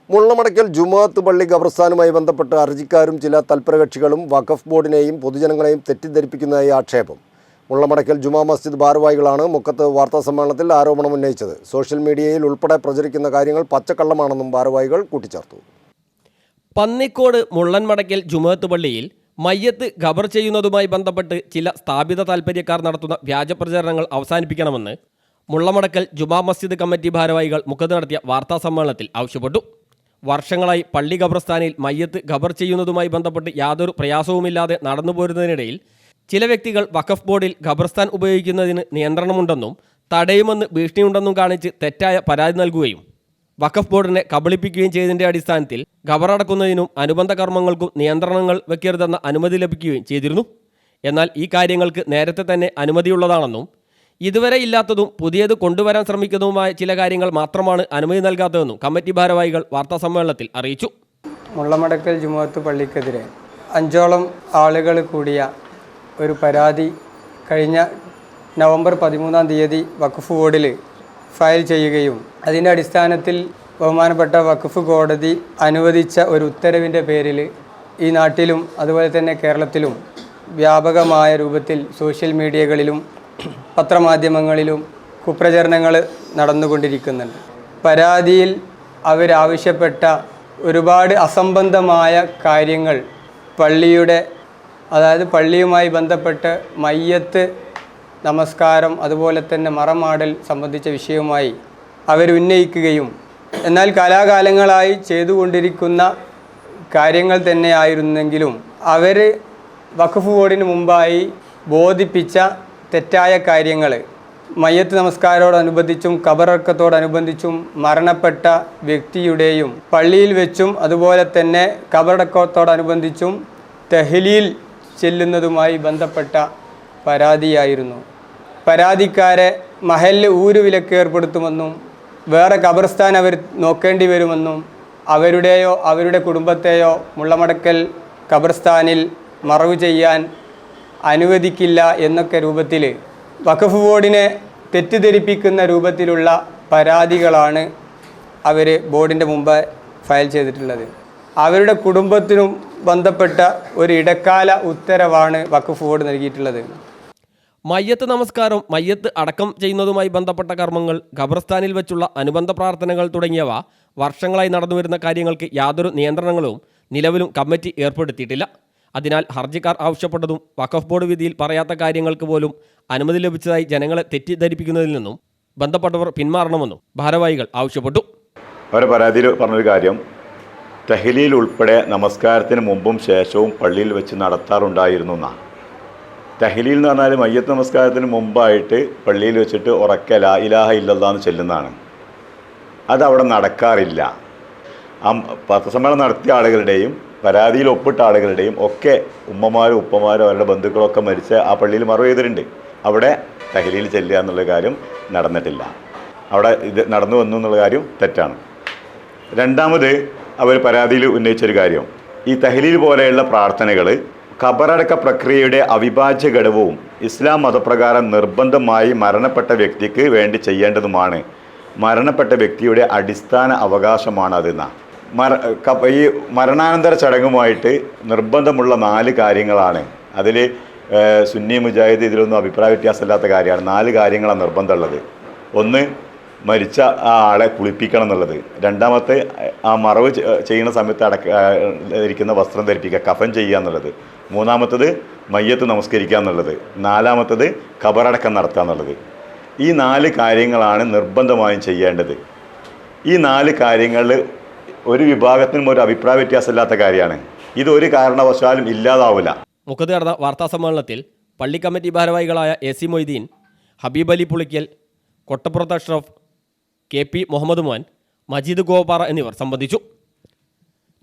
മുള്ളമടയ്ക്കൽ ജുമുഅത്ത് പള്ളി ഖബർസ്ഥാനുമായി ബന്ധപ്പെട്ട് ഹർജിക്കാരും ചില തൽപരകക്ഷികളും വഖഫ് ബോർഡിനെയും പൊതുജനങ്ങളെയും തെറ്റിദ്ധരിപ്പിക്കുന്നതായി ആക്ഷേപം. മുള്ളമടയ്ക്കൽ ജുമാ മസ്ജിദ് ഭാരവാഹികളാണ് മുക്കത്ത് വാർത്താസമ്മേളനത്തിൽ ആരോപണം ഉന്നയിച്ചത്. സോഷ്യൽ മീഡിയയിൽ ഉൾപ്പെടെ പ്രചരിക്കുന്ന കാര്യങ്ങൾ പച്ചക്കള്ളമാണെന്നും ഭാരവാഹികൾ കൂട്ടിച്ചേർത്തു. പന്നിക്കോട് മുള്ളൻമടയ്ക്കൽ ജുമുഅത്ത് പള്ളിയിൽ മയ്യത്ത് ഖബർ ചെയ്യുന്നതുമായി ബന്ധപ്പെട്ട് ചില സ്ഥാപിത താൽപ്പര്യക്കാർ നടത്തുന്ന വ്യാജപ്രചരണങ്ങൾ അവസാനിപ്പിക്കണമെന്ന് മുള്ളമടക്കൽ ജുമാ മസ്ജിദ് കമ്മിറ്റി ഭാരവാഹികൾ മുക്കത്ത് നടത്തിയ വാർത്താസമ്മേളനത്തിൽ ആവശ്യപ്പെട്ടു. വർഷങ്ങളായി പള്ളി ഖബർസ്ഥാനിൽ മയ്യത്ത് ഖബർ ചെയ്യുന്നതുമായി ബന്ധപ്പെട്ട് യാതൊരു പ്രയാസവുമില്ലാതെ നടന്നുപോരുന്നതിനിടയിൽ ചില വ്യക്തികൾ വഖഫ് ബോർഡിൽ ഖബർസ്ഥാൻ ഉപയോഗിക്കുന്നതിന് നിയന്ത്രണമുണ്ടെന്നും തടയുമെന്ന് ഭീഷണിയുണ്ടെന്നും കാണിച്ച് തെറ്റായ പരാതി നൽകുകയും വഖഫ് ബോർഡിനെ കബളിപ്പിക്കുകയും ചെയ്തതിൻ്റെ അടിസ്ഥാനത്തിൽ ഖബറടക്കുന്നതിനും അനുബന്ധ കർമ്മങ്ങൾക്കും നിയന്ത്രണങ്ങൾ വെക്കരുതെന്ന അനുമതി ലഭിക്കുകയും ചെയ്തിരുന്നു. എന്നാൽ ഈ കാര്യങ്ങൾക്ക് നേരത്തെ തന്നെ അനുമതിയുള്ളതാണെന്നും ഇതുവരെ ഇല്ലാത്തതും പുതിയത് കൊണ്ടുവരാൻ ശ്രമിക്കുന്നതുമായ ചില കാര്യങ്ങൾ മാത്രമാണ് അനുമതി നൽകാത്തതെന്നും കമ്മിറ്റി ഭാരവാഹികൾ വാർത്താസമ്മേളനത്തിൽ അറിയിച്ചു. മുള്ളമടക്കൽ ജുമുഅത്ത് പള്ളിക്കെതിരെ 5ഓളം ആളുകൾ കൂടിയ ഒരു പരാതി കഴിഞ്ഞ നവംബർ 13-ാം തീയതി വഖഫ് ബോർഡിൽ ഫയൽ ചെയ്യുകയും അതിൻ്റെ അടിസ്ഥാനത്തിൽ ബഹുമാനപ്പെട്ട വഖഫ് കോടതി അനുവദിച്ച ഒരു ഉത്തരവിൻ്റെ പേരിൽ ഈ നാട്ടിലും അതുപോലെ തന്നെ കേരളത്തിലും വ്യാപകമായ രൂപത്തിൽ സോഷ്യൽ മീഡിയകളിലും പത്രമാധ്യമങ്ങളിലും കുപ്രചരണങ്ങൾ നടന്നുകൊണ്ടിരിക്കുന്നുണ്ട്. പരാതിയിൽ അവരാവശ്യപ്പെട്ട ഒരുപാട് അസംബന്ധമായ കാര്യങ്ങൾ പള്ളിയുമായി ബന്ധപ്പെട്ട് മയ്യത്ത് നമസ്കാരം അതുപോലെ തന്നെ മറമാടൽ സംബന്ധിച്ച വിഷയവുമായി അവരുന്നയിക്കുകയും എന്നാൽ കാലാകാലങ്ങളായി ചെയ്തുകൊണ്ടിരിക്കുന്ന കാര്യങ്ങൾ തന്നെയായിരുന്നെങ്കിലും അവർ വഖഫ് ബോർഡിന് മുമ്പായി ബോധിപ്പിച്ച തെറ്റായ കാര്യങ്ങൾ മയ്യത്ത് നമസ്കാരത്തോടനുബന്ധിച്ചും ഖബറടക്കത്തോടനുബന്ധിച്ചും മരണപ്പെട്ട വ്യക്തിയുടെയും പള്ളിയിൽ വെച്ചും അതുപോലെ തന്നെ ഖബറടക്കത്തോടനുബന്ധിച്ചും തഹ്ലീൽ ചെല്ലുന്നതുമായി ബന്ധപ്പെട്ട പരാതിയായിരുന്നു. പരാതിക്കാരെ മഹല്ല് ഊരുവിലക്ക് ഏർപ്പെടുത്തുമെന്നും വേറെ ഖബർസ്ഥാൻ അവർ നോക്കേണ്ടി വരുമെന്നും അവരുടെയോ അവരുടെ കുടുംബത്തെയോ മുള്ളമടക്കൽ ഖബർസ്ഥാനിൽ മറവ് ചെയ്യാൻ അനുവദിക്കില്ല എന്നൊക്കെ രൂപത്തിൽ വഖഫ് ബോർഡിനെ തെറ്റിദ്ധരിപ്പിക്കുന്ന രൂപത്തിലുള്ള പരാതികളാണ് അവർ ബോർഡിൻ്റെ മുമ്പ് ഫയൽ ചെയ്തിട്ടുള്ളത്. അവരുടെ കുടുംബത്തിനും ബന്ധപ്പെട്ട ഒരു ഇടക്കാല ഉത്തരവാണ് വഖഫ് ബോർഡ് നൽകിയിട്ടുള്ളത്. മയ്യത്ത് നമസ്കാരം, മയ്യത്ത് അടക്കം ചെയ്യുന്നതുമായി ബന്ധപ്പെട്ട കർമ്മങ്ങൾ, ഖബർസ്ഥാനിൽ വെച്ചുള്ള അനുബന്ധ പ്രാർത്ഥനകൾ തുടങ്ങിയവ വർഷങ്ങളായി നടന്നുവരുന്ന കാര്യങ്ങൾക്ക് യാതൊരു നിയന്ത്രണങ്ങളും നിലവിലും കമ്മിറ്റി ഏർപ്പെടുത്തിയിട്ടില്ല. അതിനാൽ ഹർജിക്കാർ ആവശ്യപ്പെട്ടതും വഖഫ് ബോർഡ് വിധിയിൽ പറയാത്ത കാര്യങ്ങൾക്ക് പോലും അനുമതി ലഭിച്ചതായി ജനങ്ങളെ തെറ്റിദ്ധരിപ്പിക്കുന്നതിൽ നിന്നും ബന്ധപ്പെട്ടവർ പിന്മാറണമെന്നും ഭാരവാഹികൾ ആവശ്യപ്പെട്ടു. അവരുടെ പരാതിയിൽ പറഞ്ഞൊരു കാര്യം, തഹ്ലീൽ ഉൾപ്പെടെ നമസ്കാരത്തിന് മുമ്പും ശേഷവും പള്ളിയിൽ വെച്ച് നടത്താറുണ്ടായിരുന്നു എന്നാണ്. തഹ്ലീൽ എന്ന് പറഞ്ഞാൽ മയ്യത്ത് നമസ്കാരത്തിന് മുമ്പായിട്ട് പള്ളിയിൽ വെച്ചിട്ട് ഉറക്കെ ലാ ഇലാഹ ഇല്ലല്ലാഹ് എന്ന് ചെല്ലുന്നതാണ്. അതവിടെ നടക്കാറില്ല. പത്രസമ്മേളനം നടത്തിയ ആളുകളുടെയും പരാതിയിൽ ഒപ്പിട്ട ആളുകളുടെയും ഒക്കെ ഉമ്മമാരും ഉപ്പമാരും അവരുടെ ബന്ധുക്കളൊക്കെ മരിച്ച ആ പള്ളിയിൽ മറവ് ചെയ്തിട്ടുണ്ട്. അവിടെ തഹ്ലീൽ ചെല്ലുക എന്നുള്ള കാര്യം നടന്നിട്ടില്ല. അവിടെ ഇത് നടന്നു വന്നു എന്നുള്ള കാര്യം തെറ്റാണ്. രണ്ടാമത് അവർ പരാതിയിൽ ഉന്നയിച്ചൊരു കാര്യം, ഈ തഹ്ലീൽ പോലെയുള്ള പ്രാർത്ഥനകൾ ഖബറടക്ക പ്രക്രിയയുടെ അവിഭാജ്യ ഘടകവും ഇസ്ലാം മതപ്രകാരം നിർബന്ധമായി മരണപ്പെട്ട വ്യക്തിക്ക് വേണ്ടി ചെയ്യേണ്ടതുമാണ്. മരണപ്പെട്ട വ്യക്തിയുടെ അടിസ്ഥാന അവകാശമാണ് അതെന്നാണ്. ഈ മരണാനന്തര ചടങ്ങുമായിട്ട് നിർബന്ധമുള്ള 4 കാര്യങ്ങളാണ്. അതിൽ സുന്നി മുജാഹിദ് ഇതിലൊന്നും അഭിപ്രായ വ്യത്യാസമില്ലാത്ത കാര്യമാണ്. 4 കാര്യങ്ങളാണ് നിർബന്ധമുള്ളത്. ഒന്ന്, മരിച്ച ആ ആളെ കുളിപ്പിക്കണം എന്നുള്ളത്. രണ്ടാമത്തെ, ആ മറവ് ചെയ്യുന്ന സമയത്ത് ഇരിക്കുന്ന വസ്ത്രം ധരിപ്പിക്കുക, കഫൻ ചെയ്യുക എന്നുള്ളത്. മൂന്നാമത്തത്, മയ്യത്ത് നമസ്കരിക്കുക എന്നുള്ളത്. നാലാമത്തത്, ഖബറടക്കം നടത്തുക എന്നുള്ളത്. ഈ 4 കാര്യങ്ങളാണ് നിർബന്ധമായും ചെയ്യേണ്ടത്. ഈ 4 കാര്യങ്ങളിൽ ഒരു വിഭാഗത്തിനും ഒരു അഭിപ്രായ വ്യത്യാസമില്ലാത്ത കാര്യമാണ്. ഇതൊരു കാരണവശാലും ഇല്ലാതാവില്ല. മുഖത്ത് നടന്ന വാർത്താസമ്മേളനത്തിൽ പള്ളി കമ്മിറ്റി ഭാരവാഹികളായ AC മൊയ്തീൻ, ഹബീബ് അലി പുളിക്കൽ, കൊട്ടപ്പുറത്ത് അഷ്റഫ്, KP മുഹമ്മദ് മോൻ, മജീദ് ഗോപാറ എന്നിവർ സംബന്ധിച്ചു.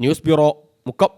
News bureau, Mukkam.